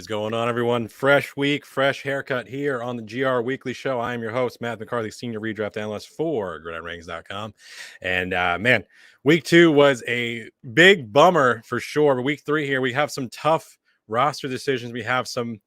is going on, everyone? Fresh week, fresh haircut here on the GR Weekly Show. I am your host, Matt McCarthy, Senior Redraft Analyst for GridironRatings.com. And man, week 2 was a big bummer for sure. But week 3 here, we have some tough roster decisions. We have some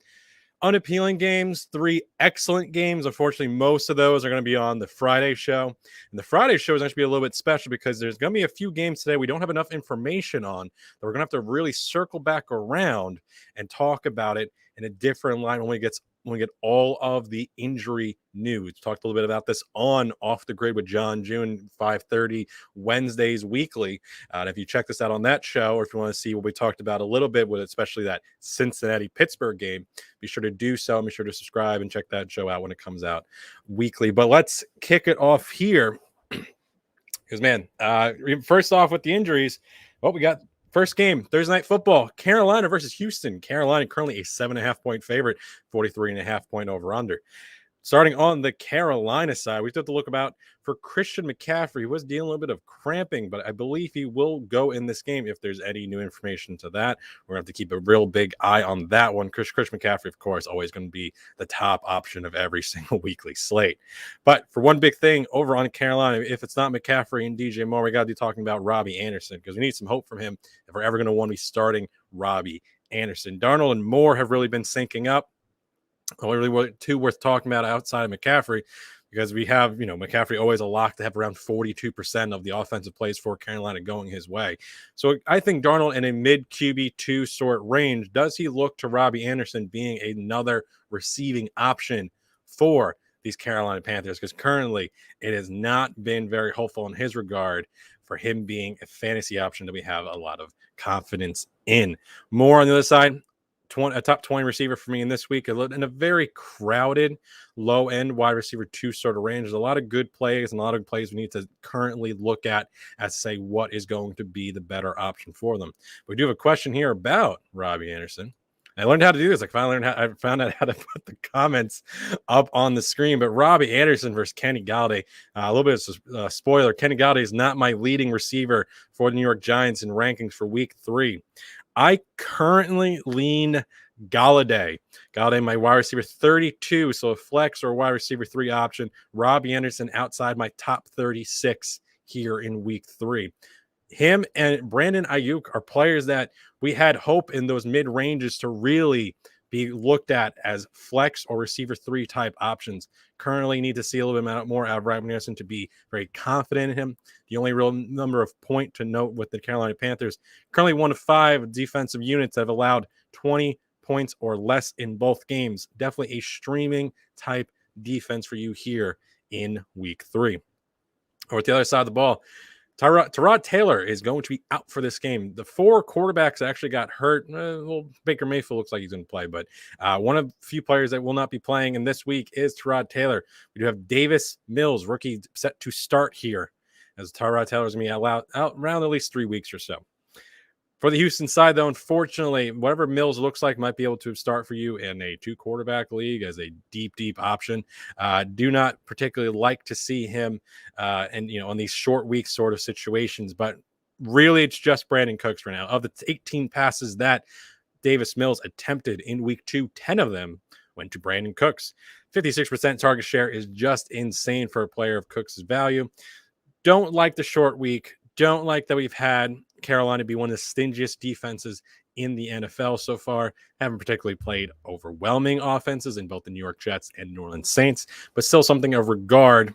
unappealing games, 3 excellent games. Unfortunately, most of those are going to be on the Friday show. And the Friday show is going to be a little bit special because there's going to be a few games today we don't have enough information on that we're going to have to really circle back around and talk about it in a different line when we get all of the injury news. We talked a little bit about this on Off the Grid with John June, 5:30 Wednesdays weekly. And if you check this out on that show, or if you want to see what we talked about a little bit with especially that Cincinnati Pittsburgh game, be sure to do so. Be sure to subscribe and check that show out when it comes out weekly. But let's kick it off here. Because, man, first off with the injuries, we got first game, Thursday Night Football, Carolina versus Houston. Carolina currently a 7.5-point favorite, 43.5-point over-under. Starting on the Carolina side, we have to look about for Christian McCaffrey. He was dealing a little bit of cramping, but I believe he will go in this game if there's any new information to that. We're going to have to keep a real big eye on that one. Christian McCaffrey, of course, always going to be the top option of every single weekly slate. But for one big thing over on Carolina, if it's not McCaffrey and DJ Moore, we got to be talking about Robbie Anderson because we need some hope from him if we're ever going to want to be starting Robbie Anderson. Darnold and Moore have really been syncing up. Really two worth talking about outside of McCaffrey because we have, McCaffrey always a lock to have around 42% of the offensive plays for Carolina going his way. So I think Darnold in a mid QB2 sort range, does he look to Robbie Anderson being another receiving option for these Carolina Panthers? Because currently it has not been very hopeful in his regard for him being a fantasy option that we have a lot of confidence in. More on the other side, a top 20 receiver for me in this week in a very crowded low end wide receiver 2 sort of range. There's a lot of good plays and a lot of plays we need to currently look at as say what is going to be the better option for them. We do have a question here about Robbie Anderson. I learned how to do this. I found out how to put the comments up on the screen. But Robbie Anderson versus Kenny Gallaudet. A little bit of a spoiler. Kenny Gallaudet is not my leading receiver for the New York Giants in rankings for week 3. I currently lean Gallaudet. Gallaudet, my wide receiver 32, so a flex or a wide receiver 3 option. Robbie Anderson outside my top 36 here in week 3. Him and Brandon Ayuk are players that we had hope in those mid ranges to really be looked at as flex or receiver 3 type options. Currently need to see a little bit more out of Robbie Anderson to be very confident in him. The only real number of point to note with the Carolina Panthers, currently 1 of 5 defensive units that have allowed 20 points or less in both games. Definitely a streaming type defense for you here in week 3. Or at the other side of the ball, Tyrod Taylor is going to be out for this game. The 4 quarterbacks actually got hurt. Well, Baker Mayfield looks like he's going to play, but one of the few players that will not be playing in this week is Tyrod Taylor. We do have Davis Mills, rookie, set to start here, as Tyrod Taylor is going to be out around at least 3 weeks or so. For the Houston side, though, unfortunately, whatever Mills looks like might be able to start for you in a 2-quarterback league as a deep option. Do not particularly like to see him on these short week sort of situations, but really it's just Brandon Cooks right now. Of the 18 passes that Davis Mills attempted in week 2, 10 of them went to Brandon Cooks. 56% target share is just insane for a player of Cooks' value. Don't like the short week. Don't like that we've had Carolina be one of the stingiest defenses in the NFL so far. Haven't particularly played overwhelming offenses in both the New York Jets and New Orleans Saints, but still something of regard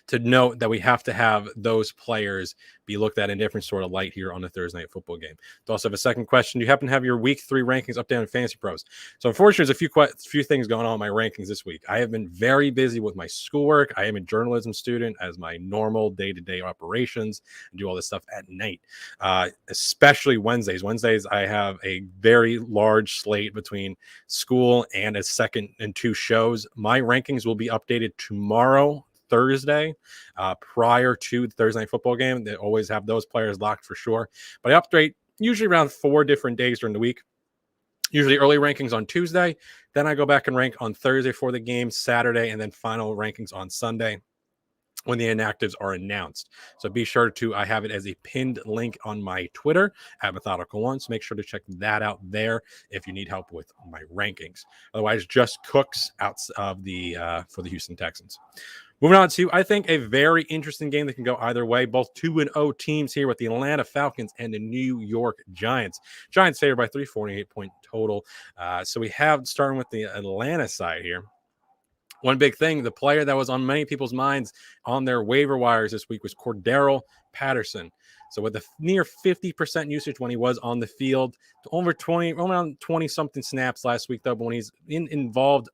to note that we have to have those players be looked at in different sort of light here on the Thursday Night Football game. To also have a second question, do you happen to have your week 3 rankings up down in Fantasy Pros? So unfortunately, there's a few things going on in my rankings this week. I have been very busy with my schoolwork. I am a journalism student as my normal day-to-day operations and do all this stuff at night, especially Wednesdays. Wednesdays, I have a very large slate between school and a second and 2 shows. My rankings will be updated tomorrow, Thursday, prior to the Thursday Night Football game. They always have those players locked for sure. But I update usually around 4 different days during the week. Usually early rankings on Tuesday. Then I go back and rank on Thursday for the game, Saturday, and then final rankings on Sunday. when the inactives are announced. So be sure to, I have it as a pinned link on my Twitter at Methodical1. So make sure to check that out there if you need help with my rankings. Otherwise, just cooks out of the for the Houston Texans. Moving on to, I think, a very interesting game that can go either way. Both 2-0 teams here with the Atlanta Falcons and the New York Giants. Giants favored by 3, 48-point total. So we have, starting with the Atlanta side here, one big thing, the player that was on many people's minds on their waiver wires this week was Cordero Patterson. So with a near 50% usage when he was on the field, around 20-something snaps last week, though, but when he's involved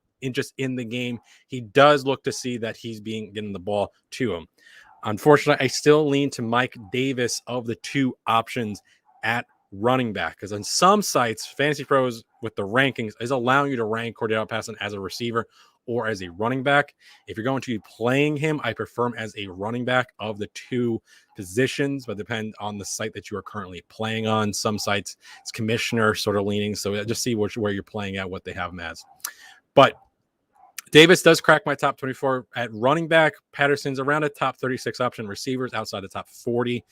in the game, he does look to see that he's getting the ball to him. Unfortunately, I still lean to Mike Davis of the two options at running back, because on some sites, Fantasy Pros with the rankings is allowing you to rank Cordero Patterson as a receiver or as a running back. If you're going to be playing him, I prefer him as a running back of the two positions, but depend on the site that you are currently playing on. Some sites it's commissioner sort of leaning, so just see where you're playing at, what they have him as. But Davis does crack my top 24 at running back. Patterson's around a top 36 option. Receivers outside the top 40.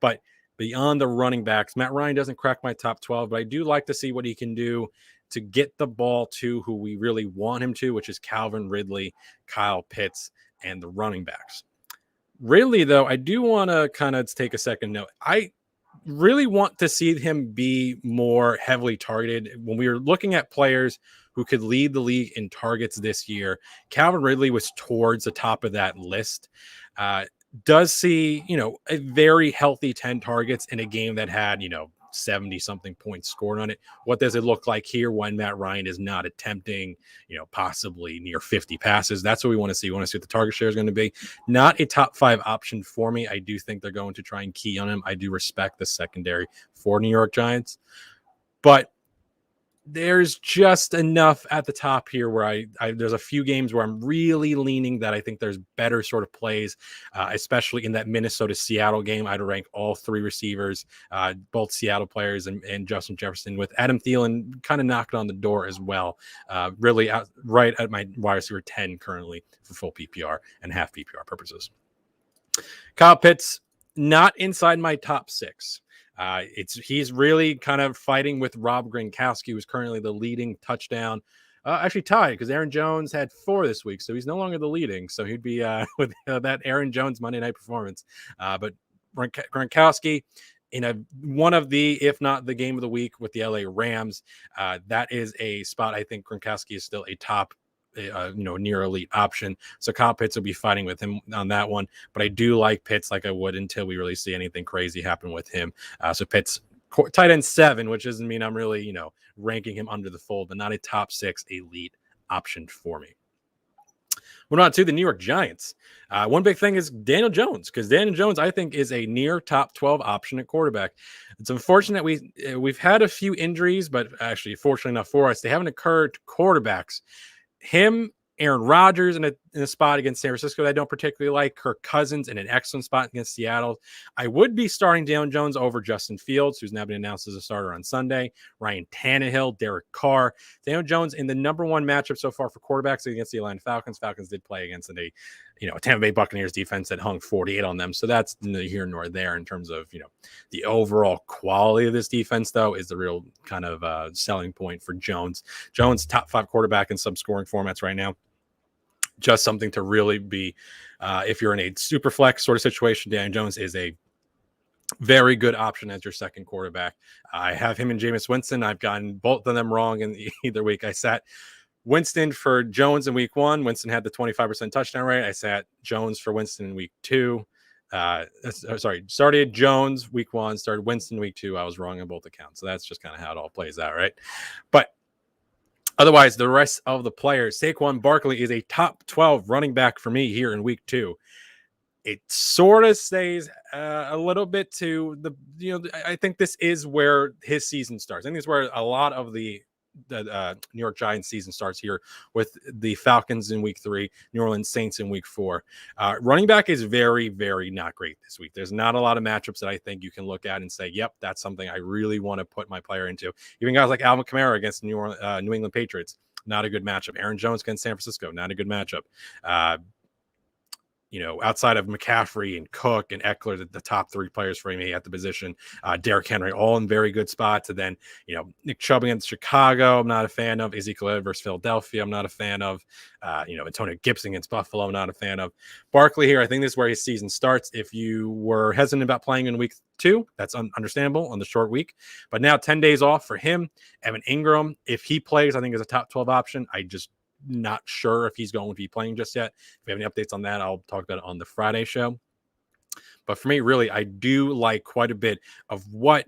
But beyond the running backs, Matt Ryan doesn't crack my top 12, but I do like to see what he can do to get the ball to who we really want him to, which is Calvin Ridley, Kyle Pitts, and the running backs. Ridley, though, I do want to kind of take a second note. I really want to see him be more heavily targeted. When we were looking at players who could lead the league in targets this year, Calvin Ridley was towards the top of that list. Does see, a very healthy 10 targets in a game that had, 70-something points scored on it. What does it look like here when Matt Ryan is not attempting, possibly near 50 passes? That's what we want to see. We want to see what the target share is going to be. Not a top 5 option for me. I do think they're going to try and key on him. I do respect the secondary for New York Giants, but there's just enough at the top here where there's a few games where I'm really leaning that I think there's better sort of plays, especially in that Minnesota-Seattle game. I'd rank all 3 receivers, both Seattle players and Justin Jefferson, with Adam Thielen kind of knocking on the door as well. Really right at my wide receiver 10 currently for full PPR and half PPR purposes. Kyle Pitts, not inside my top 6. He's really kind of fighting with Rob Gronkowski, who's currently the leading touchdown. Actually tied, because Aaron Jones had 4 this week, so he's no longer the leading. So he'd be with that Aaron Jones Monday night performance. But Gronkowski in one of the, if not the game of the week with the LA Rams, that is a spot I think Gronkowski is still a top near elite option. So Kyle Pitts will be fighting with him on that one. But I do like Pitts like I would until we really see anything crazy happen with him. So Pitts, tight end 7, which doesn't mean I'm really, ranking him under the fold, but not a top 6 elite option for me. Moving on to the New York Giants. One big thing is Daniel Jones, because Daniel Jones, I think, is a near top 12 option at quarterback. It's unfortunate we've had a few injuries, but actually, fortunately enough for us, they haven't occurred to quarterbacks. Him, Aaron Rodgers in a spot against San Francisco that I don't particularly like. Kirk Cousins in an excellent spot against Seattle. I would be starting Daniel Jones over Justin Fields, who's now been announced as a starter on Sunday. Ryan Tannehill, Derek Carr. Daniel Jones in the number 1 matchup so far for quarterbacks against the Atlanta Falcons. Falcons did play against a Tampa Bay Buccaneers defense that hung 48 on them. So that's neither here nor there in terms of, the overall quality of this defense, though, is the real kind of selling point for Jones. Jones, top 5 quarterback in some scoring formats right now. Just something to really be, if you're in a super flex sort of situation, Daniel Jones is a very good option as your second quarterback. I have him and Jameis Winston. I've gotten both of them wrong in either week. I sat Winston for Jones in week 1. Winston had the 25% touchdown rate. I sat Jones for Winston in week 2. Started Jones week 1, started Winston week 2. I was wrong on both accounts. So that's just kind of how it all plays out, right? But otherwise, the rest of the players, Saquon Barkley is a top 12 running back for me here in week 2. It sort of stays a little bit to I think this is where his season starts. I think it's where a lot of the New York Giants season starts here with the Falcons in week 3, New Orleans Saints in week 4. Running back is very, very not great this week. There's not a lot of matchups that I think you can look at and say, yep, that's something I really want to put my player into. Even guys like Alvin Kamara against New England Patriots, not a good matchup. Aaron Jones against San Francisco, not a good matchup. outside of McCaffrey and Cook and Eckler, the top three players for me at the position. Derrick Henry, all in very good spots. And then, Nick Chubb against Chicago, I'm not a fan of. Ezekiel Elliott versus Philadelphia, I'm not a fan of. Antonio Gibson against Buffalo, I'm not a fan of. Barkley here, I think this is where his season starts. If you were hesitant about playing in week 2, that's understandable on the short week. But now 10 days off for him. Evan Ingram, if he plays, I think is a top 12 option. I just not sure if he's going to be playing just yet. If we have any updates on that, I'll talk about it on the Friday show. But for me, really, I do like quite a bit of what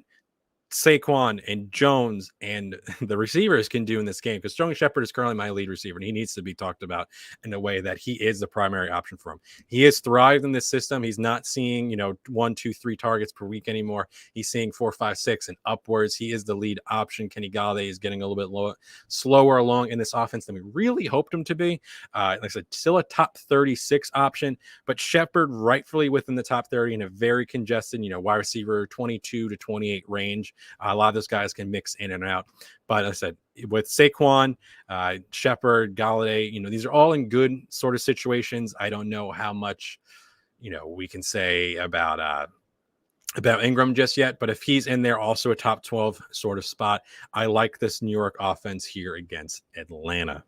Saquon and Jones and the receivers can do in this game, because Sterling Shepard is currently my lead receiver, and he needs to be talked about in a way that he is the primary option for him. He has thrived in this system. He's not seeing 1, 2, 3 targets per week anymore. He's seeing 4, 5, 6 and upwards. He is the lead option. Kenny Gallaudet is getting a little bit slower along in this offense than we really hoped him to be. Like I said, still a top 36 option, but Shepard rightfully within the top 30 in a very congested wide receiver 22 to 28 range. A lot of those guys can mix in and out. But like I said, with Saquon, Shepard, Gallaudet, these are all in good sort of situations. I don't know how much, we can say about Ingram just yet. But if he's in there, also a top 12 sort of spot, I like this New York offense here against Atlanta.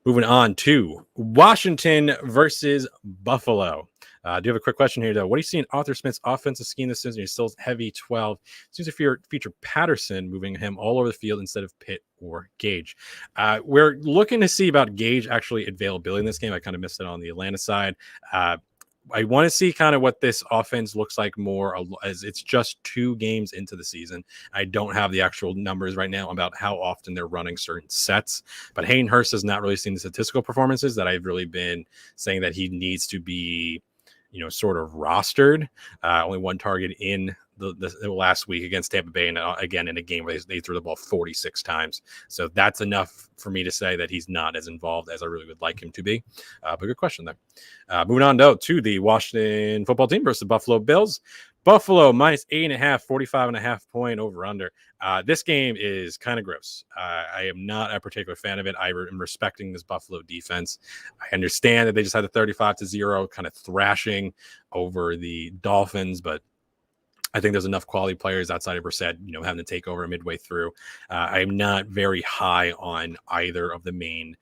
Moving on to Washington versus Buffalo. Do you have a quick question here, though? What do you see in Arthur Smith's offensive scheme this season? He's still heavy 12. Seems if you're feature Patterson, moving him all over the field instead of Pitt or Gage. We're looking to see about Gage actually availability in this game. I kind of missed it on the Atlanta side. I want to see kind of what this offense looks like more, as it's just 2 games into the season. I don't have the actual numbers right now about how often they're running certain sets, but Hayden Hurst has not really seen the statistical performances that I've really been saying that he needs to be, sort of rostered. Only 1 target in the last week against Tampa Bay, and again in a game where they threw the ball 46 times. So that's enough for me to say that he's not as involved as I really would like him to be. But good question there. Moving on though to the Washington football team versus the Buffalo Bills. Buffalo minus 8.5, 45.5 point over under. This game is kind of gross. I am not a particular fan of it. I am respecting this Buffalo defense. I understand that they just had a 35-0 kind of thrashing over the Dolphins, but I think there's enough quality players outside of Brissett, having to take over midway through. I'm not very high on either of the main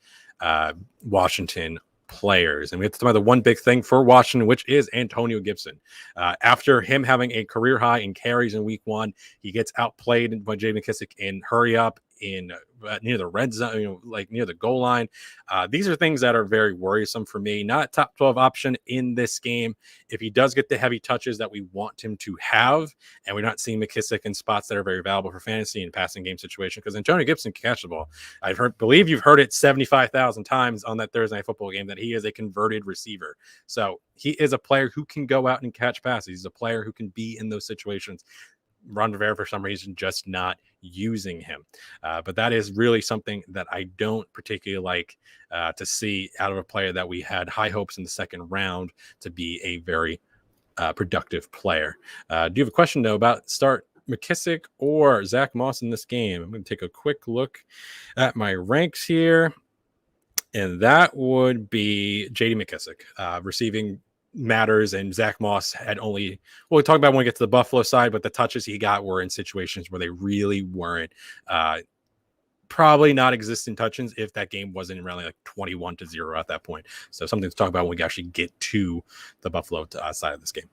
Washington players. And we have to talk about the one big thing for Washington, which is Antonio Gibson. After him having a career high in carries in week 1, he gets outplayed by J. McKissick in hurry up in near the red zone, like near the goal line. These are things that are very worrisome for me. Not a top 12 option in this game. If he does get the heavy touches that we want him to have, and we're not seeing McKissick in spots that are very valuable for fantasy and passing game situation, because Antonio Gibson can catch the ball. Believe you've heard it 75,000 times on that Thursday Night Football game that he is a converted receiver. So he is a player who can go out and catch passes. He's a player who can be in those situations. Ron Rivera, for some reason, just not using him. But that is really something that I don't particularly like to see out of a player that we had high hopes in the second round to be a very productive player. Do you have a question, though, about start McKissick or Zack Moss in this game? I'm going to take a quick look at my ranks here. And that would be J.D. McKissick, receiving matters, and Zack Moss had only, we'll talk about when we get to the Buffalo side, but the touches he got were in situations where they really weren't probably not existent touches if that game wasn't really like 21-0 at that point. So something to talk about when we actually get to the Buffalo side of this game.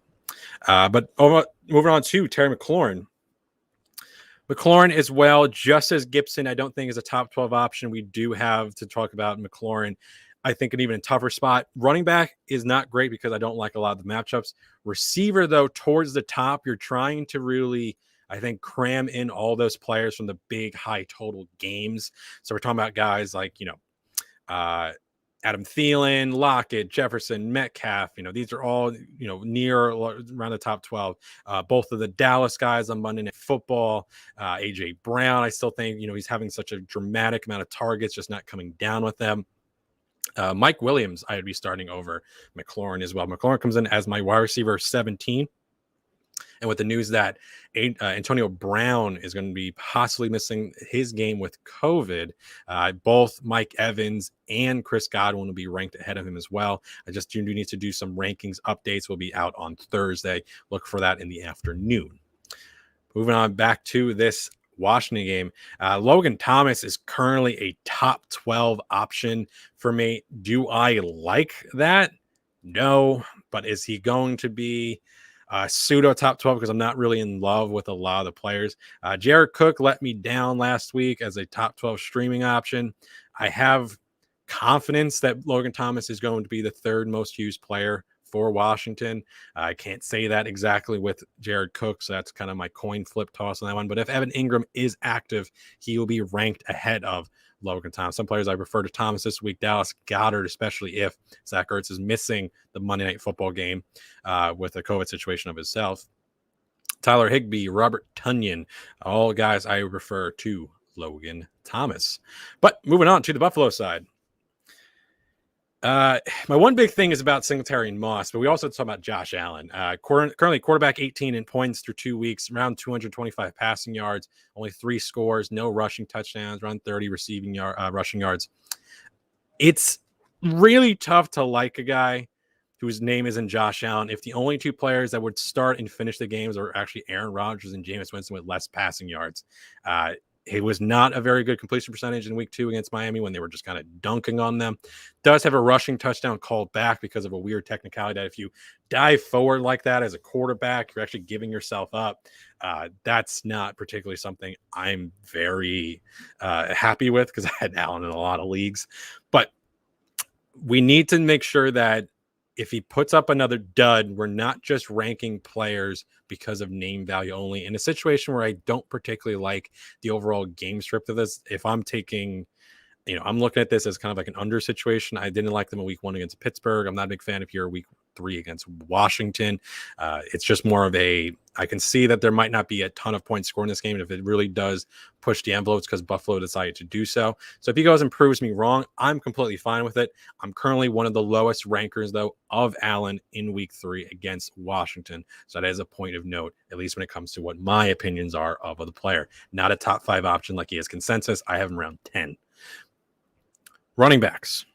But moving on to Terry McLaurin. McLaurin as well, just as Gibson, I don't think is a top 12 option. We do have to talk about McLaurin. I think an even tougher spot. Running back is not great because I don't like a lot of the matchups. Receiver, though, towards the top, you're trying to really, I think, cram in all those players from the big high total games. So we're talking about guys like, Adam Thielen, Lockett, Jefferson, Metcalf. These are all, near around the top 12. Both of the Dallas guys on Monday Night Football. A.J. Brown, I still think, he's having such a dramatic amount of targets, just not coming down with them. Mike Williams, I would be starting over McLaurin as well. McLaurin comes in as my wide receiver 17. And with the news that Antonio Brown is going to be possibly missing his game with COVID, both Mike Evans and Chris Godwin will be ranked ahead of him as well. I just do need to do some rankings updates. Will be out on Thursday. Look for that in the afternoon. Moving on back to this Washington game. Logan Thomas is currently a top 12 option for me. Do I like that? No, but is he going to be pseudo top 12 because I'm not really in love with a lot of the players. Jared Cook let me down last week as a top 12 streaming option. I have confidence that Logan Thomas is going to be the third most used player for Washington. I can't say that exactly with Jared Cook, so that's kind of my coin flip toss on that one. But if Evan Ingram is active, he will be ranked ahead of Logan Thomas. Some players I prefer to Thomas this week. Dallas Goedert, especially if Zach Ertz is missing the Monday Night Football game with a COVID situation of himself. Tyler Higbee, Robert Tonyan, all guys I refer to Logan Thomas. But moving on to the Buffalo side. My one big thing is about Singletary and Moss, but we also talk about Josh Allen. Currently quarterback 18 in points through 2 weeks, around 225 passing yards, only 3 scores, no rushing touchdowns, around 30 rushing yards. It's really tough to like a guy whose name isn't Josh Allen if the only 2 players that would start and finish the games are actually Aaron Rodgers and Jameis Winston with less passing yards. It was not a very good completion percentage in week 2 against Miami when they were just kind of dunking on them. Does have a rushing touchdown called back because of a weird technicality that if you dive forward like that as a quarterback, you're actually giving yourself up. That's not particularly something I'm very happy with because I had Allen in a lot of leagues. But we need to make sure that if he puts up another dud, we're not just ranking players because of name value only. In a situation where I don't particularly like the overall game script of this, if I'm taking, I'm looking at this as kind of like an under situation. I didn't like them in week 1 against Pittsburgh. I'm not a big fan if you're week 3 against Washington. It's just more of I can see that there might not be a ton of points scored in this game. And if it really does push the envelopes because Buffalo decided to do so. So if he goes and proves me wrong, I'm completely fine with it. I'm currently one of the lowest rankers, though, of Allen in week 3 against Washington. So that is a point of note, at least when it comes to what my opinions are of the player. Not a top 5 option like he is consensus. I have him around 10. Running backs.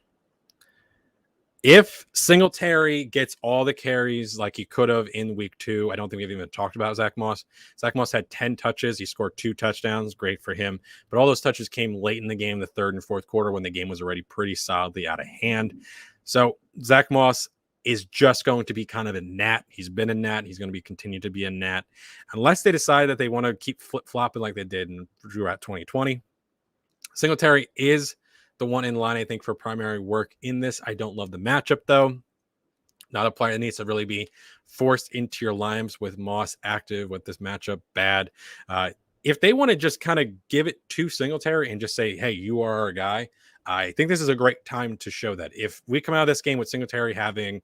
If Singletary gets all the carries like he could have in week 2, I don't think we've even talked about Zack Moss. Zack Moss had 10 touches. He scored 2 touchdowns. Great for him. But all those touches came late in the game, the 3rd and 4th quarter, when the game was already pretty solidly out of hand. So Zack Moss is just going to be kind of a gnat. He's been a gnat. He's going to be continue to be a gnat. Unless they decide that they want to keep flip-flopping like they did throughout 2020. Singletary is the one in line, I think, for primary work in this. I don't love the matchup, though. Not a player that needs to really be forced into your lineups with Moss active with this matchup bad. If they want to just kind of give it to Singletary and just say, hey, you are our guy, I think this is a great time to show that. If we come out of this game with Singletary having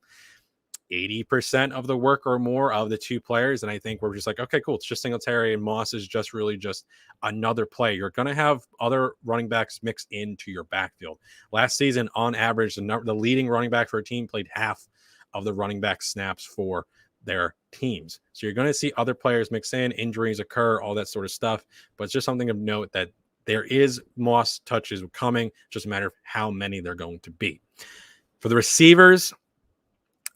80% of the work or more of the 2 players, and I think we're just like, okay, cool, it's just Singletary and Moss is just really just another play. You're going to have other running backs mixed into your backfield. Last season, on average, the leading running back for a team played half of the running back snaps for their teams. So you're going to see other players mix in, injuries occur, all that sort of stuff. But it's just something of note that there is Moss touches coming, just a matter of how many they're going to be. For the receivers,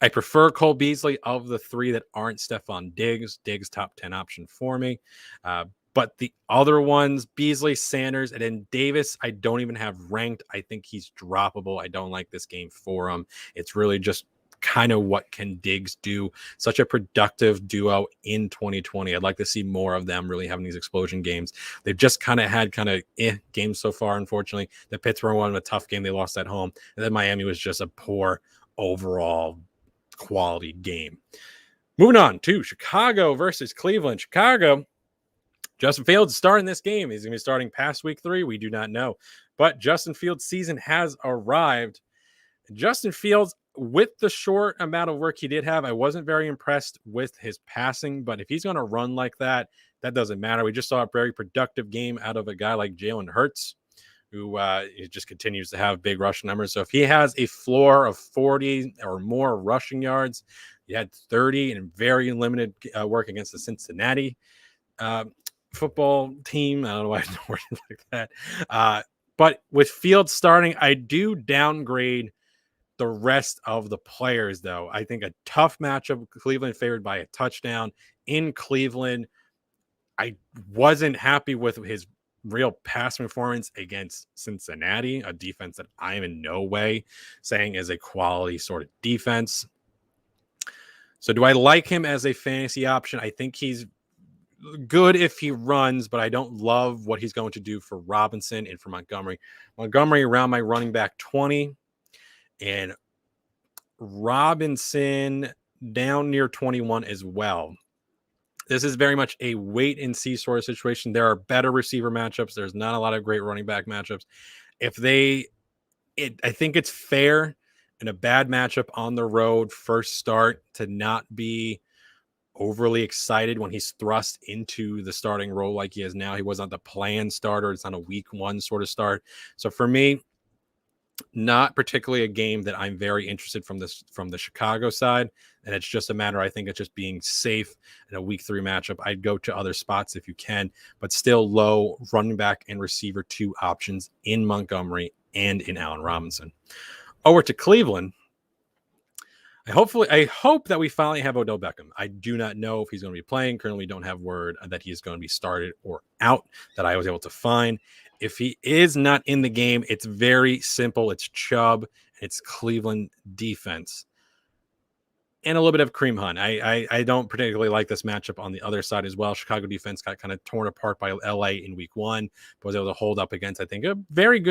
I prefer Cole Beasley of the 3 that aren't Stephon Diggs. Diggs top 10 option for me. But the other ones, Beasley, Sanders, and then Davis, I don't even have ranked. I think he's droppable. I don't like this game for him. It's really just kind of what can Diggs do. Such a productive duo in 2020. I'd like to see more of them really having these explosion games. They've just kind of had games so far, unfortunately. The Pittsburgh one, a tough game. They lost at home. And then Miami was just a poor overall quality game. Moving on to Chicago versus Cleveland. Chicago, Justin Fields starting this game. He's going to be starting past week 3. We do not know. But Justin Fields' season has arrived. Justin Fields, with the short amount of work he did have, I wasn't very impressed with his passing. But if he's going to run like that, that doesn't matter. We just saw a very productive game out of a guy like Jalen Hurts. who just continues to have big rushing numbers. So if he has a floor of 40 or more rushing yards, he had 30 in very limited work against the Cincinnati football team. I don't know why I worded like that. But with Fields starting, I do downgrade the rest of the players, though. I think a tough matchup. Cleveland favored by a touchdown in Cleveland. I wasn't happy with his real pass performance against Cincinnati, a defense that I am in no way saying is a quality sort of defense. So do I like him as a fantasy option? I think he's good if he runs, but I don't love what he's going to do for Robinson and for Montgomery. Montgomery around my running back 20 and Robinson down near 21 as well. This is very much a wait and see sort of situation. There are better receiver matchups. There's not a lot of great running back matchups. I think it's fair in a bad matchup on the road, first start, to not be overly excited when he's thrust into the starting role like he is now. He was not the planned starter. It's not a week one sort of start. So for me, not particularly a game that I'm very interested from the Chicago side. And it's just a matter, I think, of just being safe in a week 3 matchup. I'd go to other spots if you can, but still low running back and receiver 2 options in Montgomery and in Allen Robinson. Over to Cleveland. I hope that we finally have Odell Beckham. I do not know if he's going to be playing. Currently don't have word that he is going to be started or out that I was able to find. If he is not in the game, it's very simple. It's Chubb. It's Cleveland defense. And a little bit of Kareem Hunt. I don't particularly like this matchup on the other side as well. Chicago defense got kind of torn apart by LA in week 1, but was able to hold up against, I think, a very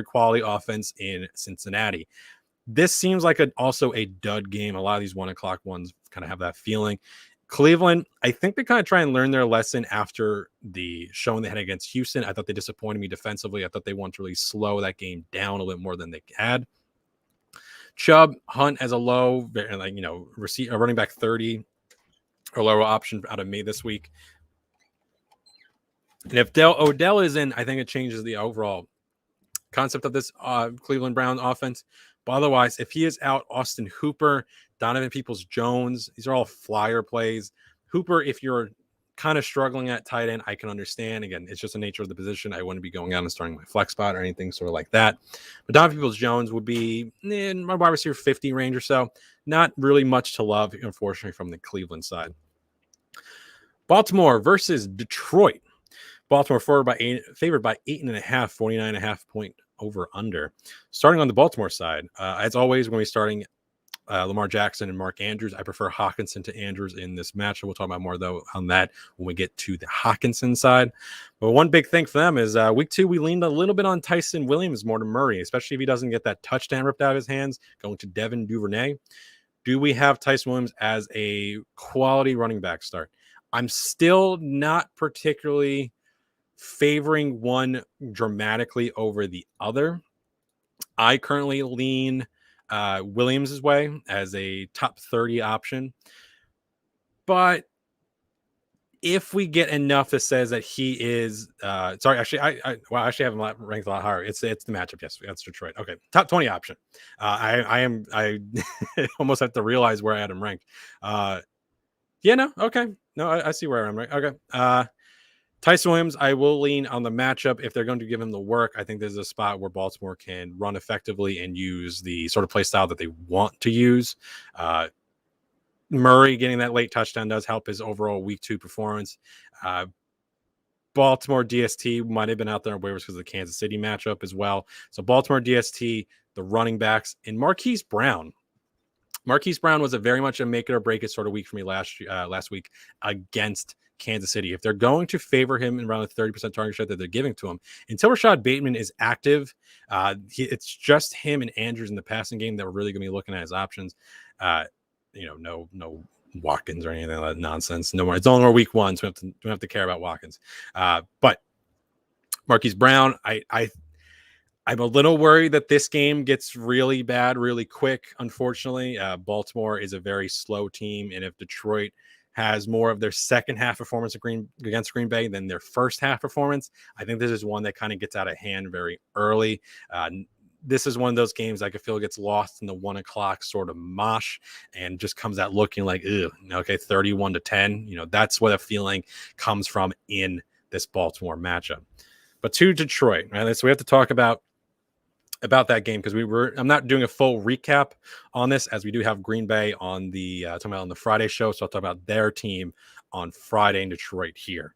quality offense in Cincinnati. This seems like also a dud game. A lot of these 1 o'clock ones kind of have that feeling. Cleveland, I think they kind of try and learn their lesson after the showing they had against Houston. I thought they disappointed me defensively. I thought they wanted to really slow that game down a little bit more than they had. Chubb, Hunt as a low, running back 30 or lower option out of me this week. And if Odell is in, I think it changes the overall concept of this Cleveland Brown offense. But otherwise, if he is out, Austin Hooper, Donovan Peoples-Jones, these are all flyer plays. Hooper, if you're kind of struggling at tight end, I can understand. Again, it's just the nature of the position. I wouldn't be going out and starting my flex spot or anything sort of like that. But Donovan Peoples-Jones would be in my wide receiver 50 range or so. Not really much to love, unfortunately, from the Cleveland side. Baltimore versus Detroit. Baltimore favored by 8.5, 49.5 point over under. Starting on the Baltimore side, as always, we're going to be starting Lamar Jackson and Mark Andrews. I prefer Hawkinson to Andrews in this match. We'll talk about more, though, on that when we get to the Hawkinson side. But one big thing for them is week 2, we leaned a little bit on Tyson Williams more than Murray, especially if he doesn't get that touchdown ripped out of his hands, going to Devin Duvernay. Do we have Tyson Williams as a quality running back start? I'm still not particularly favoring one dramatically over the other. I currently lean Williams' way as a top 30 option. But if we get enough that says that he is I actually have him ranked a lot higher. It's the matchup. Yes, that's Detroit. Okay, top 20 option. I almost have to realize where I had him ranked. I see where I'm ranked. Okay. Tyson Williams, I will lean on the matchup. If they're going to give him the work, I think there's a spot where Baltimore can run effectively and use the sort of play style that they want to use. Murray getting that late touchdown does help his overall week 2 performance. Baltimore DST might have been out there on waivers because of the Kansas City matchup as well. So Baltimore DST, the running backs, and Marquis Brown. Marquis Brown was very much a make it or break it sort of week for me last week against Kansas City. If they're going to favor him in around the 30% target share that they're giving to him, until Rashad Bateman is active, it's just him and Andrews in the passing game that we're really going to be looking at as options. No Watkins or anything like that nonsense. No more. It's only more week 1, so we don't have to care about Watkins. But Marquise Brown, I'm a little worried that this game gets really bad really quick. Unfortunately, Baltimore is a very slow team, and if Detroit has more of their second half performance against Green Bay than their first half performance. I think this is one that kind of gets out of hand very early. This is one of those games I could feel gets lost in the 1 o'clock sort of mosh and just comes out looking like, okay, 31-10. That's what a feeling comes from in this Baltimore matchup. But to Detroit, right? So we have to talk about that game because I'm not doing a full recap on this as we do have Green Bay on the talking about on the Friday show. So I'll talk about their team on Friday in Detroit here.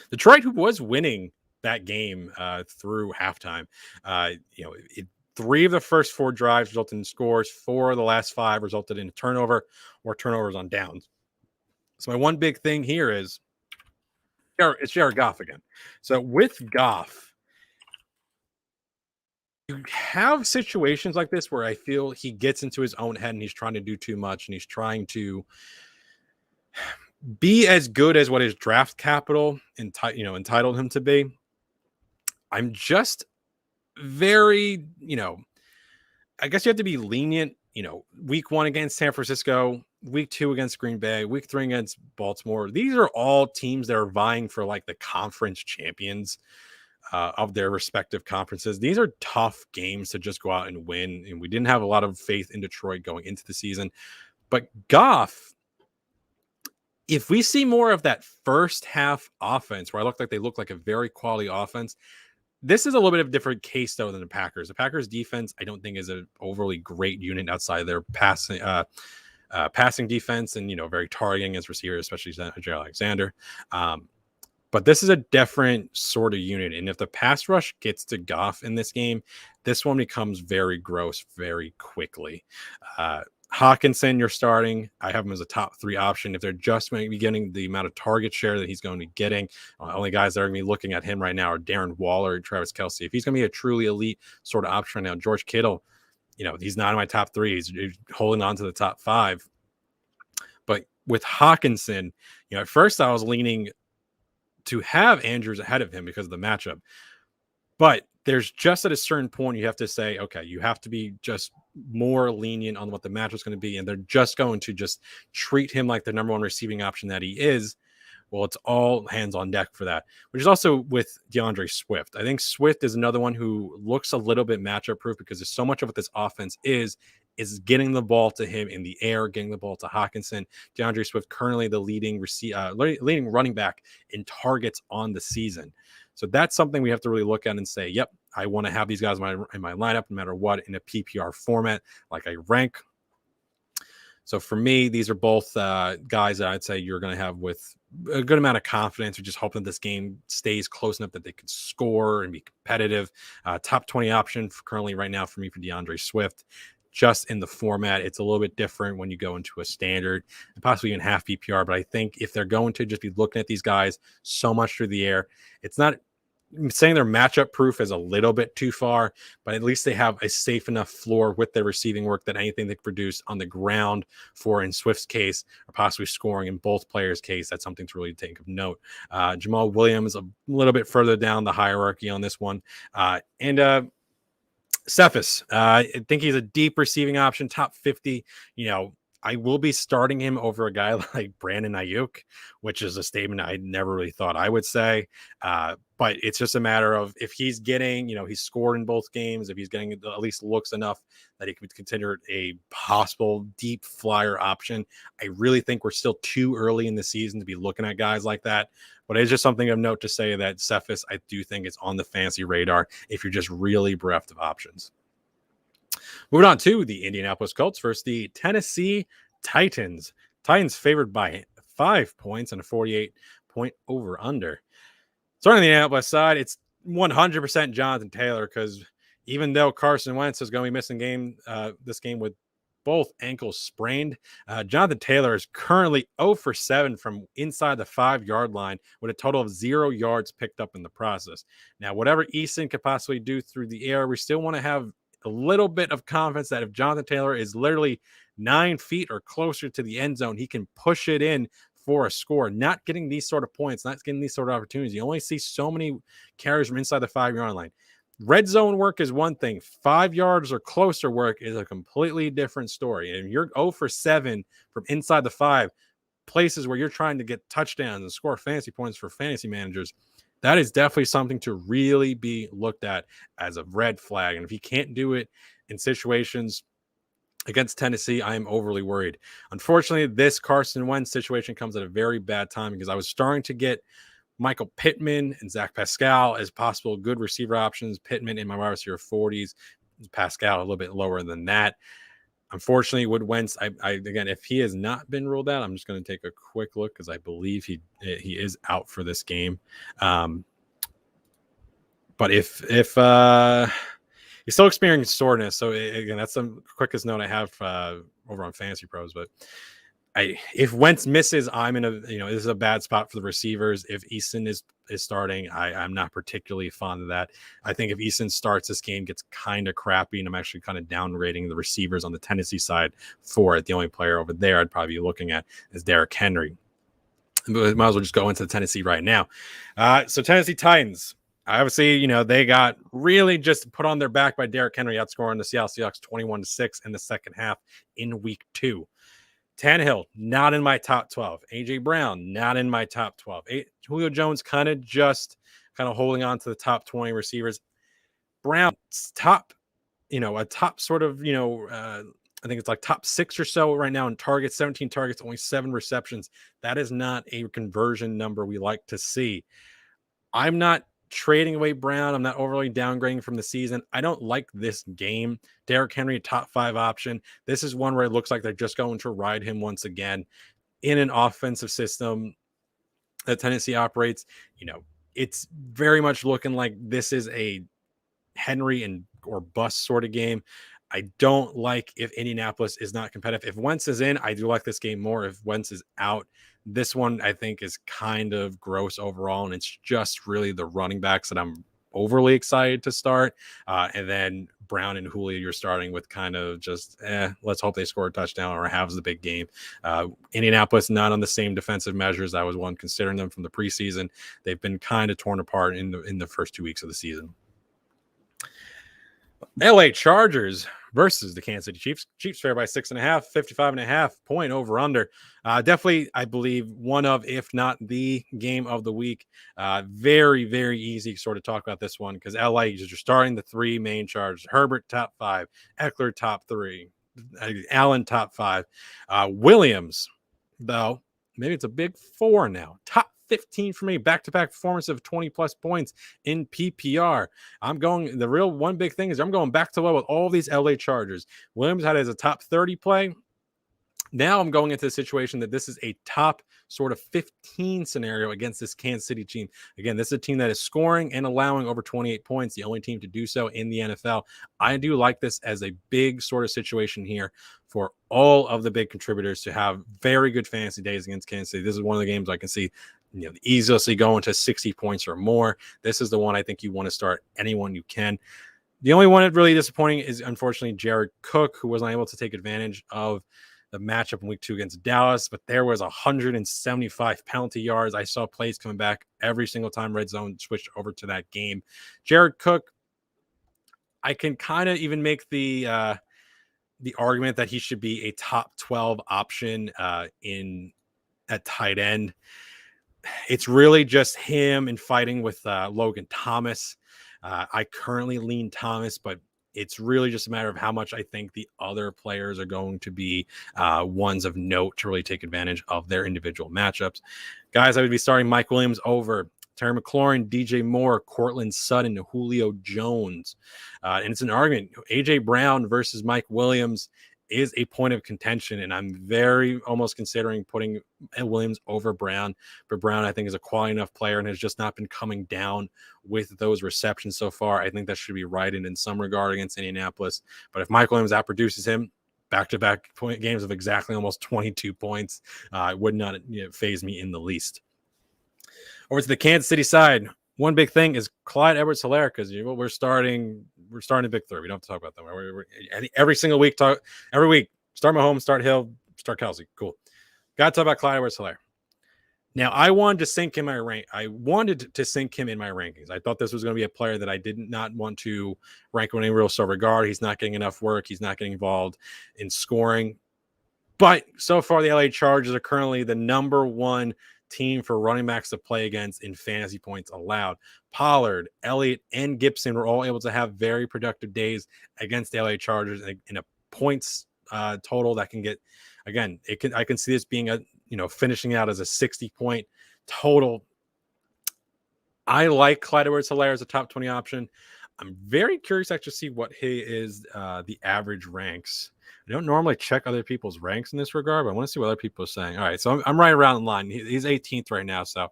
Detroit, who was winning that game through halftime, 3 of the first 4 drives resulted in scores. 4 of the last 5 resulted in a turnover or turnovers on downs. So my one big thing here is it's Jared Goff again. So with Goff, you have situations like this where I feel he gets into his own head and he's trying to do too much and he's trying to be as good as what his draft capital entitled him to be. I'm just very, I guess you have to be lenient, week 1 against San Francisco, week 2 against Green Bay, week 3 against Baltimore. These are all teams that are vying for like the conference champions of their respective conferences. These are tough games to just go out and win. And we didn't have a lot of faith in Detroit going into the season. But Goff, if we see more of that first half offense where they look like a very quality offense, this is a little bit of a different case, though, than the Packers. The Packers defense, I don't think, is an overly great unit outside their passing defense and, very targeting as receivers, especially Jair Alexander. But this is a different sort of unit. And if the pass rush gets to Goff in this game, this one becomes very gross very quickly. Hawkinson, you're starting. I have him as a top 3 option. If they're just maybe getting the amount of target share that he's going to be getting, only guys that are going to be looking at him right now are Darren Waller and Travis Kelce. If he's going to be a truly elite sort of option right now, George Kittle, he's not in my top 3. He's holding on to the top 5. But with Hawkinson, at first I was leaning to have Andrews ahead of him because of the matchup. But there's just at a certain point you have to say, okay, you have to be just more lenient on what the match is going to be. And they're just going to just treat him like the number 1 receiving option that he is. Well, it's all hands on deck for that, which is also with Deandre Swift. I think Swift is another one who looks a little bit matchup proof because there's so much of what this offense is getting the ball to him in the air, getting the ball to Hawkinson. Deandre Swift currently the leading running back in targets on the season. So that's something we have to really look at and say, yep, I want to have these guys in my lineup no matter what in a PPR format, like I rank. So for me, these are both guys that I'd say you're going to have with a good amount of confidence or just hoping this game stays close enough that they could score and be competitive. Top 20 option currently right now for me for Deandre Swift. Just in the format, it's a little bit different when you go into a standard and possibly even half PPR. But I think if they're going to just be looking at these guys so much through the air, it's not saying they're matchup proof is a little bit too far, but at least they have a safe enough floor with their receiving work that anything they produce on the ground for, in Swift's case, or possibly scoring in both players' case, that's something to really take of note. Jamal Williams a little bit further down the hierarchy on this one. Cephas, I think he's a deep receiving option, top 50. I will be starting him over a guy like Brandon Ayuk, which is a statement I never really thought I would say. But it's just a matter of if he's getting, he's scored in both games, if he's getting at least looks enough that he could consider a possible deep flyer option. I really think we're still too early in the season to be looking at guys like that. But it's just something of note to say that Cephas, I do think, is on the fantasy radar if you're just really bereft of options. Moving on to the Indianapolis Colts versus the Tennessee Titans. Titans favored by 5 points and a 48-point over-under. Starting on the Indianapolis side, it's 100% Jonathan Taylor because even though Carson Wentz is going to be missing this game with both ankles sprained, Jonathan Taylor is currently 0 for 7 from inside the 5-yard line with a total of 0 yards picked up in the process. Now, whatever Easton could possibly do through the air, we still want to have a little bit of confidence that if Jonathan Taylor is literally 9 feet or closer to the end zone, he can push it in for a score. Not getting these sort of points, not getting these sort of opportunities. You only see so many carries from inside the 5-yard line. Red zone work is one thing. 5 yards or closer work is a completely different story. And you're 0 for 7 from inside the 5. places where you're trying to get touchdowns and score fantasy points for fantasy managers, that is definitely something to really be looked at as a red flag. And if he can't do it in situations against Tennessee, I am overly worried. Unfortunately, this Carson Wentz situation comes at a very bad time because I was starting to get Michael Pittman and Zach Pascal as possible good receiver options. Pittman in my wide receiver 40s, Pascal a little bit lower than that. Unfortunately, with Wentz, I again, if he has not been ruled out, I'm just going to take a quick look because I believe he is out for this game. But if he's still experiencing soreness, so again, that's the quickest note I have over on Fantasy Pros. But if Wentz misses, I'm in a this is a bad spot for the receivers. If Eason is starting, I'm not particularly fond of that. I think if Eason starts, this game gets kind of crappy, and I'm actually kind of downrating the receivers on the Tennessee side for it. The only player over there I'd probably be looking at is Derrick Henry. But might as well just go into Tennessee right now. So Tennessee Titans. Obviously, they got really just put on their back by Derrick Henry, outscoring the Seattle Seahawks 21-6 in the second half in week 2. Tannehill, not in my top 12. A.J. Brown, not in my top 12. Julio Jones kind of holding on to the top 20 receivers. Brown's top, a top sort of, I think it's like top 6 or so right now in targets, 17 targets, only 7 receptions. That is not a conversion number we like to see. I'm not trading away Brown. I'm not overly downgrading from the season. I don't like this game. Derrick Henry, top 5 option. This is one where it looks like they're just going to ride him once again in an offensive system that Tennessee operates. It's very much looking like this is a Henry or bust sort of game. I don't like if Indianapolis is not competitive. If Wentz is in, I do like this game more. If Wentz is out, this one I think is kind of gross overall, and it's just really the running backs that I'm overly excited to start. And then Brown and Julio, you're starting with kind of just, let's hope they score a touchdown or have the big game. Indianapolis not on the same defensive measures. I was one considering them from the preseason. They've been kind of torn apart in the first 2 weeks of the season. LA Chargers versus the Kansas City Chiefs. Chiefs fair by 6.5, 55.5 point over under. Definitely, I believe one of, if not the game of the week. Very, very easy sort of talk about this one because LA is just starting the 3 main Chargers. Herbert top 5, Eckler top 3, Allen top 5. Williams, though, maybe it's a big 4 now. Top 15 for me, back-to-back performance of 20 plus points in PPR. The real one big thing is I'm going back to low with all these LA Chargers. Williams had it as a top 30 play. Now I'm going into the situation that this is a top sort of 15 scenario against this Kansas City team. Again, this is a team that is scoring and allowing over 28 points, the only team to do so in the NFL. I do like this as a big sort of situation here for all of the big contributors to have very good fantasy days against Kansas City. This is one of the games I can see easily going to 60 points or more. This is the one I think you want to start anyone you can. The only one that's really disappointing is, unfortunately, Jared Cook, who wasn't able to take advantage of the matchup in week 2 against Dallas, but there was 175 penalty yards. I saw plays coming back every single time red zone switched over to that game. Jared Cook, I can kind of even make the argument that he should be a top 12 option at tight end. It's really just him and fighting with Logan Thomas. I currently lean Thomas, but it's really just a matter of how much I think the other players are going to be ones of note to really take advantage of their individual matchups. Guys, I would be starting Mike Williams over Terry McLaurin, DJ Moore, Cortland Sutton, Julio Jones. And it's an argument. A.J. Brown versus Mike Williams is a point of contention, and I'm very almost considering putting Williams over Brown. But Brown, I think, is a quality enough player and has just not been coming down with those receptions so far. I think that should be righted in some regard against Indianapolis. But if Mike Williams outproduces him, back-to-back point games of exactly almost 22 points, it would not faze me in the least. Over to the Kansas City side, one big thing is Clyde Edwards-Helaire, because we're starting a big 3. We don't have to talk about them. Every single week, every week, start Mahomes, start Hill, start Kelsey. Cool. Got to talk about Clyde Edwards-Helaire. Now, I wanted to sink him in my rank. I wanted to sink him in my rankings. I thought this was going to be a player that I did not want to rank with any real regard. He's not getting enough work. He's not getting involved in scoring. But so far, the LA Chargers are currently the number one team for running backs to play against in fantasy points allowed. Pollard, Elliott, and Gibson were all able to have very productive days against the LA Chargers in a points total that can get, again, I can see this being finishing out as a 60-point total. I like Clyde Edwards-Helaire as a top 20 option. I'm very curious to actually see what he is the average ranks. I don't normally check other people's ranks in this regard, but I want to see what other people are saying. All right, so I'm right around the line. He's 18th right now, so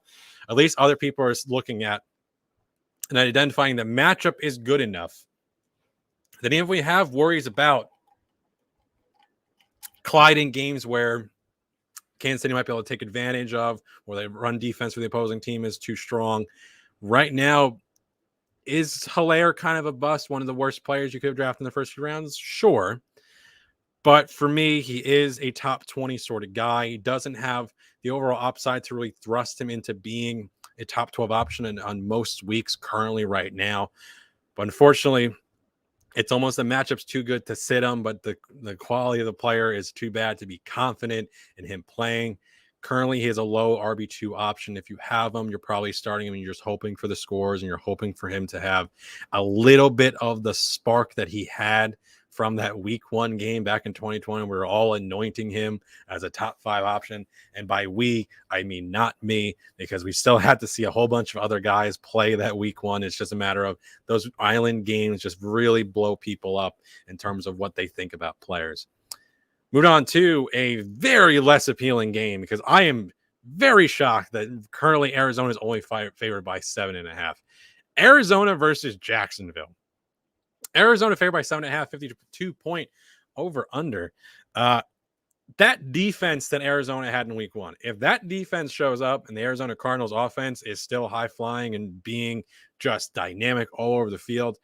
at least other people are looking at and identifying the matchup is good enough that even if we have worries about Clyde in games where Kansas City might be able to take advantage of, where the run defense for the opposing team is too strong, right now, is Helaire kind of a bust, one of the worst players you could have drafted in the first few rounds? Sure. But for me, he is a top 20 sort of guy. He doesn't have the overall upside to really thrust him into being a top 12 option on most weeks currently right now. But unfortunately, it's almost the matchup's too good to sit him, but the quality of the player is too bad to be confident in him playing. Currently, he is a low RB2 option. If you have him, you're probably starting him and you're just hoping for the scores and you're hoping for him to have a little bit of the spark that he had from that week 1 game back in 2020. We were all anointing him as a top 5 option. And by we, I mean not me, because we still had to see a whole bunch of other guys play that week 1. It's just a matter of those island games just really blow people up in terms of what they think about players. Moving on to a very less appealing game, because I am very shocked that currently Arizona is only favored by 7.5. Arizona versus Jacksonville. Arizona favored by 7.5, 52-point over under. That defense that Arizona had in week 1, if that defense shows up and the Arizona Cardinals offense is still high flying and being just dynamic all over the field,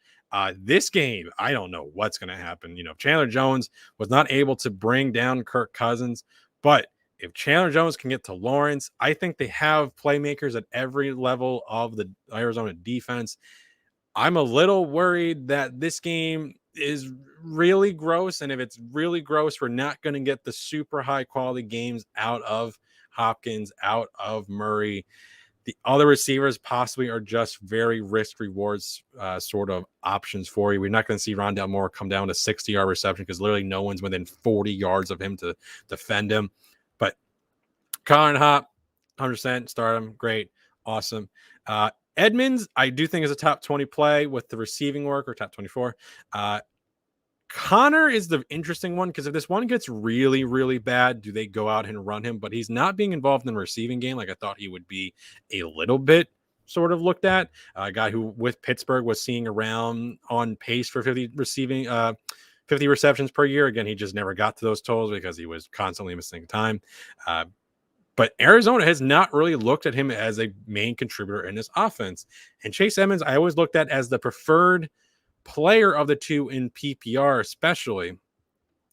this game, I don't know what's going to happen. Chandler Jones was not able to bring down Kirk Cousins, but if Chandler Jones can get to Lawrence, I think they have playmakers at every level of the Arizona defense. I'm a little worried that this game is really gross. And if it's really gross, we're not going to get the super high quality games out of Hopkins, out of Murray. The other receivers possibly are just very risk rewards sort of options for you. We're not going to see Rondale Moore come down to 60-yard reception because literally no one's within 40 yards of him to defend him. But Colin Hop, 100%, start him. Great. Awesome. Edmonds, I do think is a top 20 play with the receiving work, or top 24. Connor is the interesting one, because if this one gets really, really bad, do they go out and run him? But he's not being involved in the receiving game like I thought he would be a little bit sort of looked at. A guy who with Pittsburgh was seeing around on pace for 50 receptions per year. Again, he just never got to those totals because he was constantly missing time. But Arizona has not really looked at him as a main contributor in this offense. And Chase Edmonds, I always looked at as the preferred player of the two in PPR, especially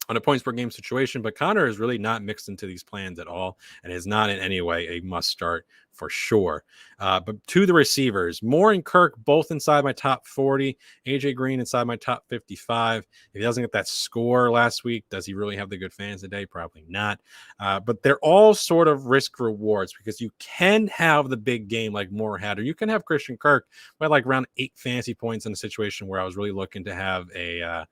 on a points per game situation. But Connor is really not mixed into these plans at all and is not in any way a must start for sure. But to the receivers, Moore and Kirk both inside my top 40. AJ Green inside my top 55. If he doesn't get that score last week, does he really have the good fans today? Probably not. But they're all sort of risk rewards, because you can have the big game like Moore had, or you can have Christian Kirk by like around 8 fantasy points in a situation where I was really looking to have a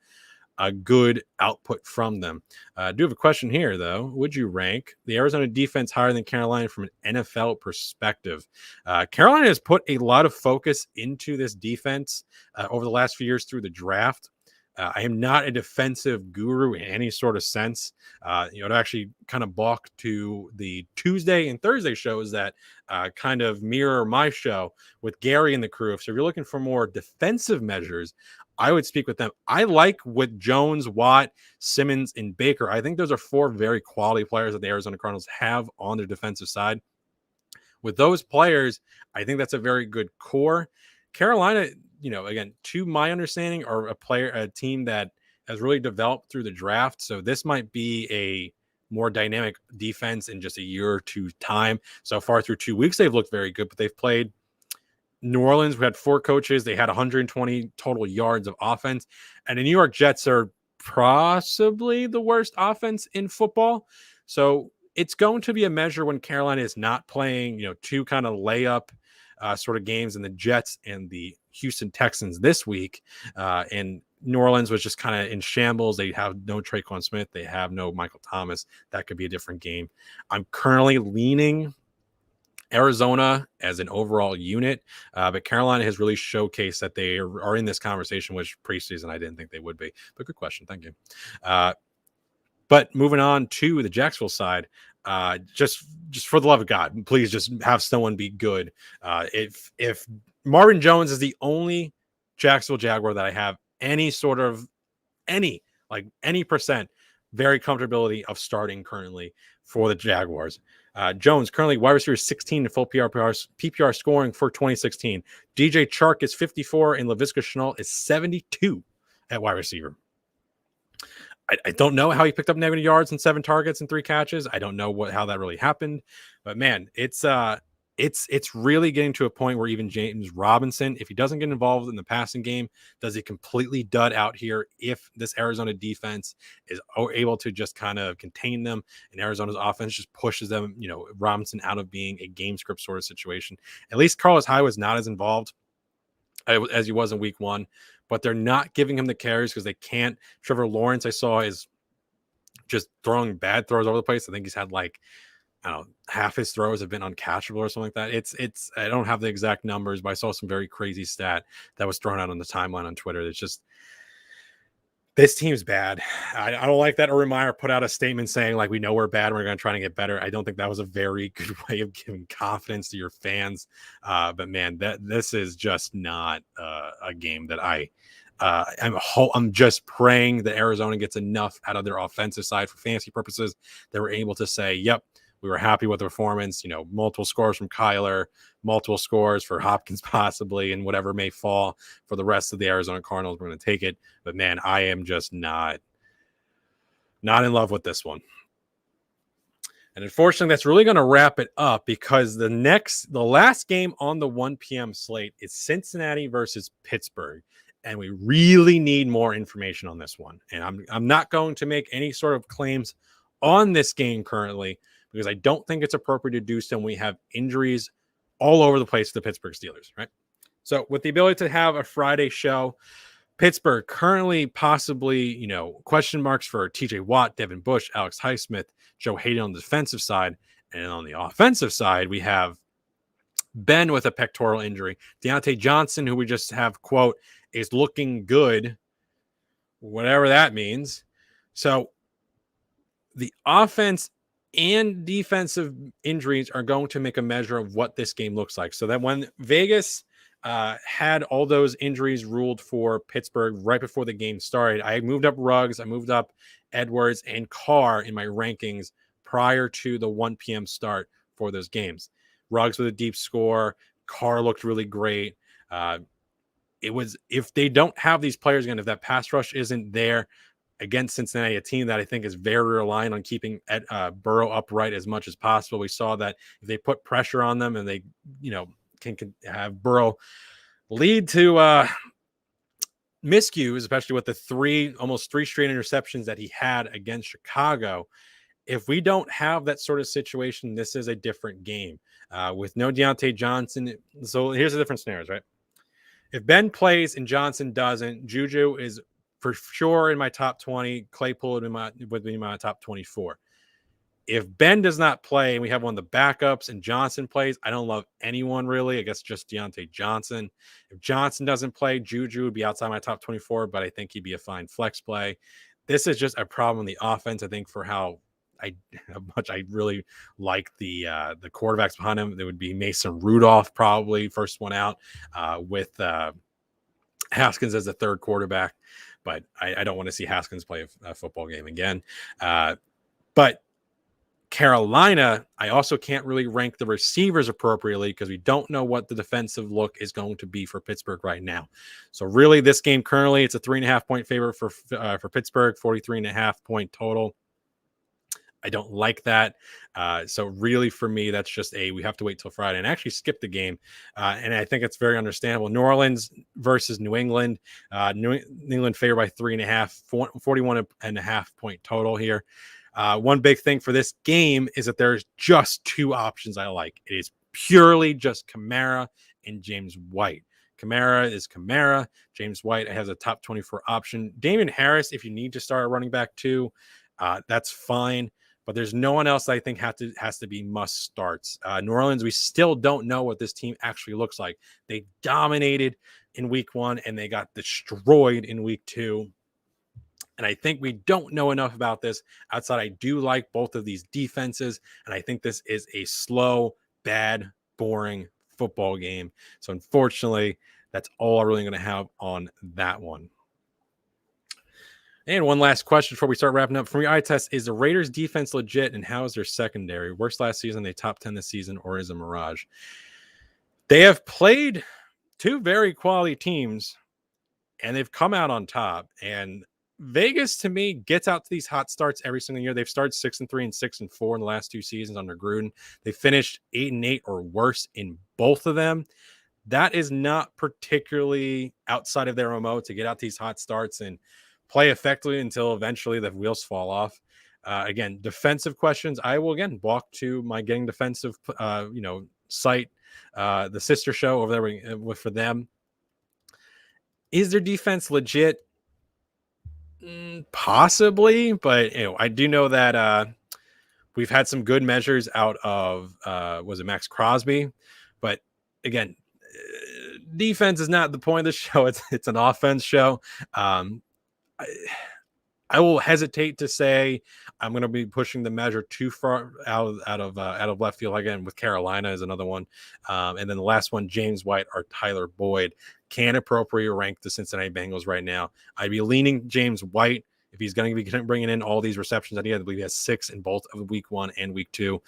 good output from them. I do have a question here, though. Would you rank the Arizona defense higher than Carolina from an NFL perspective? Carolina has put a lot of focus into this defense over the last few years through the draft. I am not a defensive guru in any sort of sense. To actually kind of balk to the Tuesday and Thursday shows that kind of mirror my show with Gary and the crew. So if you're looking for more defensive measures, I would speak with them. I like with Jones, Watt, Simmons, and Baker. I think those are 4 very quality players that the Arizona Cardinals have on their defensive side. With those players, I think that's a very good core. Carolina, again, to my understanding, are a team that has really developed through the draft. So this might be a more dynamic defense in just a year or two time. So far through 2 weeks, they've looked very good, but they've played New Orleans. We had 4 coaches. They had 120 total yards of offense. And the New York Jets are possibly the worst offense in football. So it's going to be a measure when Carolina is not playing, two kind of layup sort of games in the Jets and the Houston Texans this week. And New Orleans was just kind of in shambles. They have no Traquan Smith. They have no Michael Thomas. That could be a different game. I'm currently leaning Arizona as an overall unit, but Carolina has really showcased that they are in this conversation, which preseason I didn't think they would be. But good question. Thank you. But moving on to the Jacksonville side, just for the love of God, please just have someone be good. If Marvin Jones is the only Jacksonville Jaguar that I have any percent very comfortability of starting currently for the Jaguars. Jones currently wide receiver 16 in full PPR scoring for 2016. DJ Chark is 54 and Laviska Shenault is 72 at wide receiver. I don't know how he picked up negative yards and 7 targets and 3 catches. I don't know how that really happened, but man, it's really getting to a point where even James Robinson, if he doesn't get involved in the passing game, does he completely dud out here if this Arizona defense is able to just kind of contain them and Arizona's offense just pushes them, Robinson out of being a game script sort of situation. At least Carlos Hyde was not as involved as he was in week 1, but they're not giving him the carries because they can't. Trevor Lawrence, I saw, is just throwing bad throws over the place. I think he's had half his throws have been uncatchable or something like that. It's I don't have the exact numbers, but I saw some very crazy stat that was thrown out on the timeline on Twitter. It's just, this team's bad. I don't like that. Urban Meyer put out a statement saying, we know we're bad and we're going to try to get better. I don't think that was a very good way of giving confidence to your fans. But man, this is just not a game that I'm just praying that Arizona gets enough out of their offensive side for fantasy purposes that we're able to say, yep, we were happy with the performance, multiple scores from Kyler, multiple scores for Hopkins possibly, and whatever may fall for the rest of the Arizona Cardinals. We're going to take it. But man, I am just not in love with this one. And unfortunately, that's really going to wrap it up because the last game on the 1 p.m. slate is Cincinnati versus Pittsburgh. And we really need more information on this one. And I'm not going to make any sort of claims on this game currently because I don't think it's appropriate to do so when we have injuries all over the place to the Pittsburgh Steelers, right? So with the ability to have a Friday show, Pittsburgh currently possibly, question marks for TJ Watt, Devin Bush, Alex Highsmith, Joe Hayden on the defensive side. And on the offensive side, we have Ben with a pectoral injury. Deontay Johnson, who we just have, quote, is looking good, whatever that means. So the offense and defensive injuries are going to make a measure of what this game looks like. So that when Vegas had all those injuries ruled for Pittsburgh right before the game started, I moved up Ruggs, I moved up Edwards and Carr in my rankings prior to the 1 p.m. start for those games. Ruggs with a deep score. Carr looked really great. If they don't have these players again, if that pass rush isn't there against Cincinnati, a team that I think is very reliant on keeping Burrow upright as much as possible. We saw that if they put pressure on them and they, can have Burrow lead to miscues, especially with the almost three straight interceptions that he had against Chicago. If we don't have that sort of situation, this is a different game with no Deontay Johnson. So here's the different scenarios, right? If Ben plays and Johnson doesn't, Juju is for sure in my top 20. Claypool would be my top 24. If Ben does not play and we have one of the backups and Johnson plays, I don't love anyone really. I guess just Deontay Johnson. If Johnson doesn't play, Juju would be outside my top 24, but I think he'd be a fine flex play. This is just a problem in the offense, I think, for how much I really like the quarterbacks behind him. There would be Mason Rudolph, probably first one out, with Haskins as the third quarterback. But I don't want to see Haskins play a football game again. But Carolina, I also can't really rank the receivers appropriately because we don't know what the defensive look is going to be for Pittsburgh right now. So really, this game currently, it's a 3.5 point favorite for Pittsburgh, 43.5 point total. I don't like that. So really for me, that's just we have to wait till Friday and actually skip the game. And I think it's very understandable. New Orleans versus New England. New England favored by 3.5, 41.5 point total here. One big thing for this game is that there's just two options I like. It is purely just Kamara and James White. Kamara is Kamara. James White has a top 24 option. Damian Harris, if you need to start a running back too, that's fine. But there's no one else that I think has to be must starts. New Orleans, we still don't know what this team actually looks like. They dominated in week 1 and they got destroyed in week 2. And I think we don't know enough about this outside. I do like both of these defenses. And I think this is a slow, bad, boring football game. So unfortunately, that's all I'm really going to have on that one. And one last question before we start wrapping up. From your eye test, is the Raiders defense legit and how is their secondary? Worst last season, they top 10 this season, or is a mirage? They have played two very quality teams and they've come out on top. And Vegas, to me, gets out to these hot starts every single year. They've started 6-3 and 6-4 in the last 2 seasons under Gruden. They finished 8-8 or worse in both of them. That is not particularly outside of their MO to get out these hot starts and play effectively until eventually the wheels fall off. Again, defensive questions. I will again walk to my Getting Defensive, site, the sister show over there for them. Is their defense legit? Possibly, but I do know that we've had some good measures out of was it Max Crosby, but again, defense is not the point of the show. It's an offense show. I will hesitate to say I'm going to be pushing the measure too far out of left field. Again, with Carolina is another one, and then the last one, James White or Tyler Boyd. Can't appropriately rank the Cincinnati Bengals right now. I'd be leaning James White if he's going to be bringing in all these receptions that he had. I believe he has 6 in both of week 1 and week 2.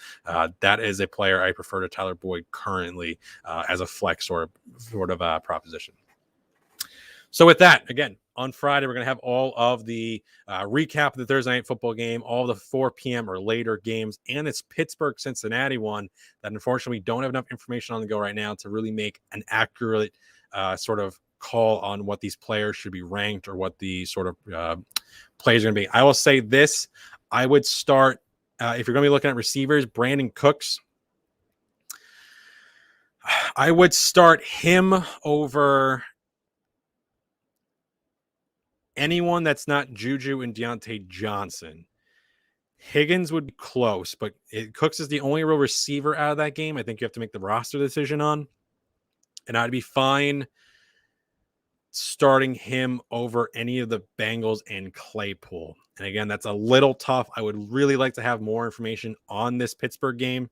That is a player I prefer to Tyler Boyd currently as a flex sort of proposition. So with that, again, on Friday, we're going to have all of the recap of the Thursday night football game, all the 4 p.m. or later games, and this Pittsburgh-Cincinnati one that unfortunately we don't have enough information on the go right now to really make an accurate sort of call on what these players should be ranked or what the sort of plays are going to be. I will say this. I would start, if you're going to be looking at receivers, Brandon Cooks. I would start him over anyone that's not Juju and Deontay Johnson. Higgins would be close, but Cooks is the only real receiver out of that game. I think you have to make the roster decision on. And I'd be fine starting him over any of the Bengals and Claypool. And again, that's a little tough. I would really like to have more information on this Pittsburgh game.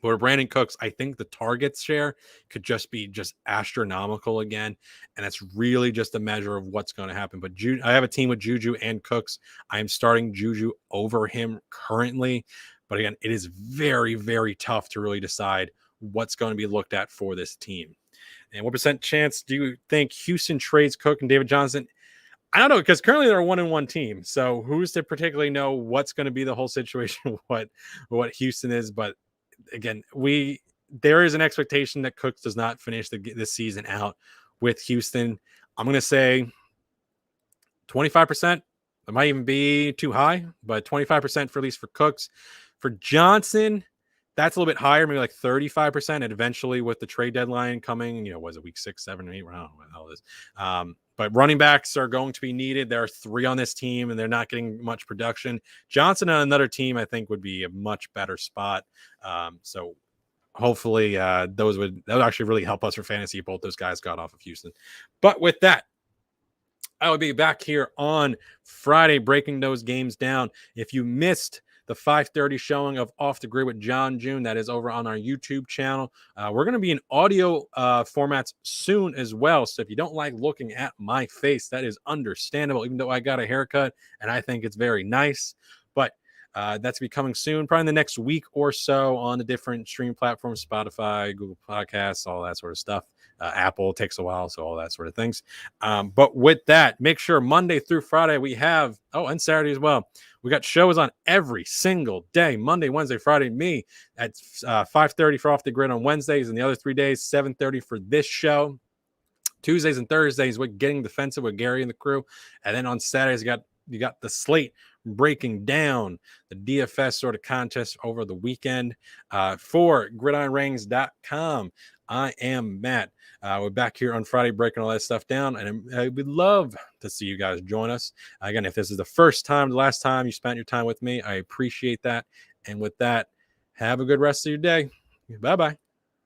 But with Brandon Cooks, I think the target share could just be astronomical again. And that's really just a measure of what's going to happen. But I have a team with Juju and Cooks. I'm starting Juju over him currently. But again, it is very, very tough to really decide what's going to be looked at for this team. And what % chance do you think Houston trades Cook and David Johnson? I don't know, because currently they're a 1-1 team. So who's to particularly know what's going to be the whole situation, what Houston is. But again, there is an expectation that Cooks does not finish this season out with Houston. I'm going to say 25%. It might even be too high, but 25% for at least for Cooks. For Johnson, that's a little bit higher, maybe like 35%. And eventually with the trade deadline coming, was it week 6, 7, 8? I don't know what the hell it is. But running backs are going to be needed. There are 3 on this team, and they're not getting much production. Johnson on another team, I think, would be a much better spot. So hopefully that would actually really help us for fantasy. Both those guys got off of Houston. But with that, I will be back here on Friday breaking those games down. If you missed the 5:30 showing of Off the Grid with John June, that is over on our YouTube channel. We're going to be in audio formats soon as well. So if you don't like looking at my face, that is understandable, even though I got a haircut and I think it's very nice. But That's be coming soon, probably in the next week or so on the different stream platforms, Spotify, Google Podcasts, all that sort of stuff. Apple takes a while, so all that sort of things. But with that, make sure Monday through Friday we have, and Saturday as well. We got shows on every single day, Monday, Wednesday, Friday. Me at 5:30 for Off the Grid on Wednesdays, and the other 3 days, 7:30 for this show. Tuesdays and Thursdays with Getting Defensive with Gary and the crew. And then on Saturdays, you got the slate breaking down the DFS sort of contest over the weekend. For gridironratings.com, I am Matt. We're back here on Friday breaking all that stuff down, and I would love to see you guys join us. Again, if this is the first time, the last time you spent your time with me, I appreciate that. And with that, have a good rest of your day. Bye-bye.